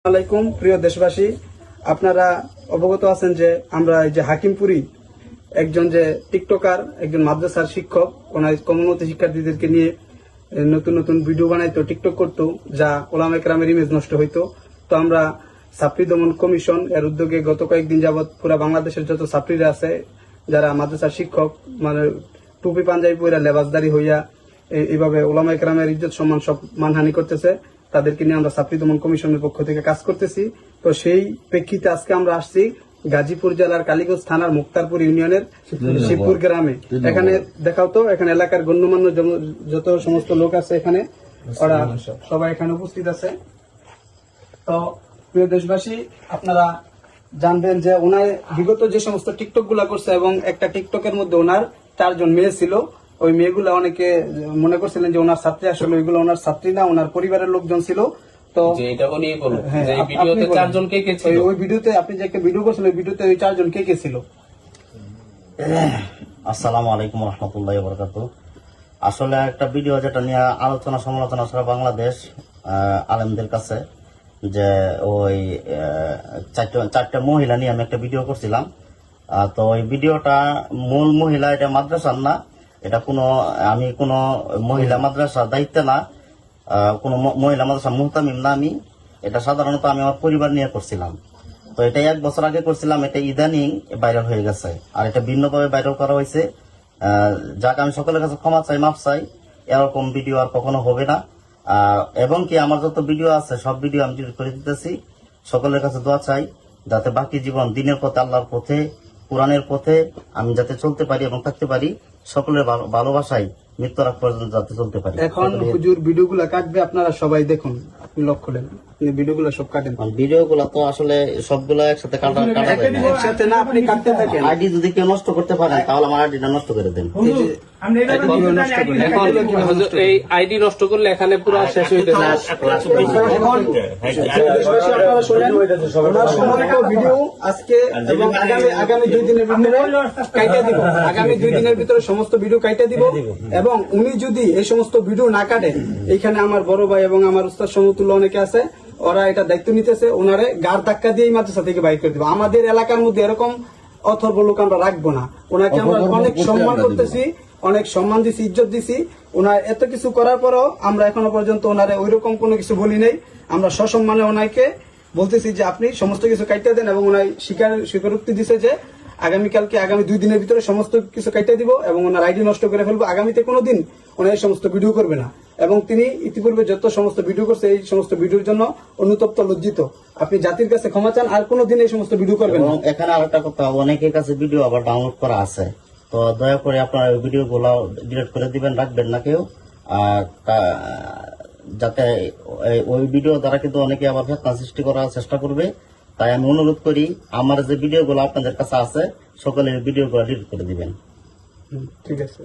আলাইকুম প্রিয় দেশবাসী, আপনারা অবগত আছেন যে আমরা এই যে হাকিমপুরি একজন যে টিকটকার, একজন মাদ্রাসার শিক্ষক, ওনার কমনওয়েলথ শিক্ষার্থীদেরকে নিয়ে নতুন নতুন ভিডিও বানাইতো, টিকটক করতো, যা ওলামা কেরামের ইমেজ নষ্ট হইতো। তো আমরা ছাত্রী দমন কমিশন এর উদ্যোগে গত কয়েকদিন যাবৎ পুরা বাংলাদেশের যত ছাত্রীরা আছে, যারা মাদ্রাসার শিক্ষক, মানে টুপি পাঞ্জাবি পরে লেবাসদারি হইয়া এইভাবে ওলামা কেরামের ইজ্জত সম্মান সব মানহানি করতেছে, তাদেরকে নিয়ে আমরা ছাত্রী দমন কমিশনের পক্ষ থেকে কাজ করতেছি। তো সেই প্রেক্ষিতে আজকে আমরা আসছি গাজীপুর জেলার কালীগঞ্জ থানার মুক্তারপুর ইউনিয়নের শিবপুর গ্রামে। এখানে দেখাও তো, এখানে এলাকার গণ্যমান্য যত সমস্ত লোক আছে এখানে, ওরা সবাই এখানে উপস্থিত আছে। তো প্রিয় দেশবাসী, আপনারা জানবেন যে ওনার বিগত যে সমস্ত টিকটক গুলা করছে, এবং একটা টিকটকের মধ্যে ওনার 4 জন মেয়ে ছিল। ওই মেয়েগুলা অনেকে মনে করছিলেন যে ওনার ছাত্রী, আসলে ওইগুলো ওনার ছাত্রী না, ওনার পরিবারের লোকজন ছিল। তো ওই ভিডিওতে আপনি যে একটা ভিডিও করছিলেন, ওই ভিডিওতে ওই 4 জন কে কে ছিল? আসসালামু আলাইকুম রহমতুল্লাহ বরকাতুহু। আসলে একটা ভিডিও যেটা নিয়ে আলোচনা সমালোচনা সারা বাংলাদেশ আলেমদের কাছে, যে ওই 4টা মহিলা নিয়ে আমি একটা ভিডিও করছিলাম। তো ওই ভিডিওটা মূল মহিলা এটা মাদ্রাসার না, এটা আমি কোনো মহিলা মাদ্রাসার দায়িত্বে না, কোনো মহিলা মাদ্রাসা মুহতামিম না আমি। এটা সাধারণত আমি আমার পরিবার নিয়ে করছিলাম। তো এটা 1 বছর আগে করছিলাম, এটা ইদানিং ভাইরাল হয়ে গেছে, আর এটা ভিন্নভাবে ভাইরাল করা হয়েছে। যাকে আমি সকলের কাছে ক্ষমা চাই, মাফ চাই। এরকম ভিডিও আর কখনো হবে না। এবং কি আমার যত ভিডিও আছে সব ভিডিও আমি ডিলিট করে দিতেছি। সকলের কাছে দোয়া চাই যাতে বাকি জীবন দিনের পথে, আল্লাহর পথে, কোরআনের পথে আমি যাতে চলতে পারি এবং থাকতে পারি, সকলের ভালোবাসায় মৃত্যুর আগ পর্যন্ত যাতে চলতে পারি। এখন হুজুর ভিডিওগুলো কাটবে, আপনারা সবাই দেখুন, আপনি লক্ষ্য করেন ভিডিওগুলো সব কাটেন। ভিডিওগুলো তো আসলে সবগুলো একসাথে একসাথে না, আপনি কাটতে থাকেন। আইডি যদি কেউ নষ্ট করতে পারেন তাহলে আমার আইডিটা নষ্ট করে দেন। এই আইডি নষ্ট করলে এখানে পুরো শেষ হইতে ভিডিও আজকে এবং আগামী 2 দিনের ভিতরে কাইটা দিব, আগামী 2 দিনের ভিতরে সমস্ত ভিডিও কাইটা দিব। এবং উনি যদি এই সমস্ত ভিডিও না কাটেন, এইখানে আমার বড় ভাই এবং আমার উস্তাদ সমতুল্য অনেকে আছে, ওরা এটা দায়িত্ব নিতেছে, ওনারে গাড় ধাক্কা দিয়ে মাদ্রাসা থেকে বাইর করে দিব। আমাদের এলাকার মধ্যে এরকম অথর্ব লোক আমরা রাখবো না। ওনাকে আমরা অনেক সম্মান করতেছি, অনেক সম্মান দিছি, ইজ্জত দিছি। ওনার এত কিছু করার পরও আমরা এখনো পর্যন্ত ওনারে ওইরকম কোনো কিছু বলি নাই। আমরা সসম্মানে ওনাকে বলতেছি যে আপনি সমস্ত কিছু কাইটা দেন, এবং ওনার স্বীকারোক্তি দিছে যে আগামী 2 দিনের ভিতরে সমস্ত কিছু কাইটা দিব এবং ওনার আইডি নষ্ট করে ফেলবো। আগামীতে কোনোদিন ওনার এই সমস্ত ভিডিও করবে না। এবং তিনি ইতিপূর্বে যত সমস্ত ভিডিও করছে, এই সমস্ত ভিডিওর জন্য অনুতপ্ত, লজ্জিত। আপনি জাতির কাছে ক্ষমা চান, আর কোনোদিন এই সমস্ত ভিডিও করবেন না। এখানে আরেকটা কথা, অনেকের কাছে ভিডিও আবার ডাউনলোড করা আছে, তো দয়া করে আপনারা ওই ভিডিও গুলো ডিলিট করে দিবেন, রাখবেন না কেউ, যাতে ওই ভিডিও দ্বারা কিন্তু অনেকে আবার ফেতনা সৃষ্টি করার চেষ্টা করবে। তাই আমি অনুরোধ করি, আমার যে ভিডিও গুলো আপনাদের কাছে আছে সকলের ভিডিও গুলো ডিলিট করে দিবেন। ঠিক আছে।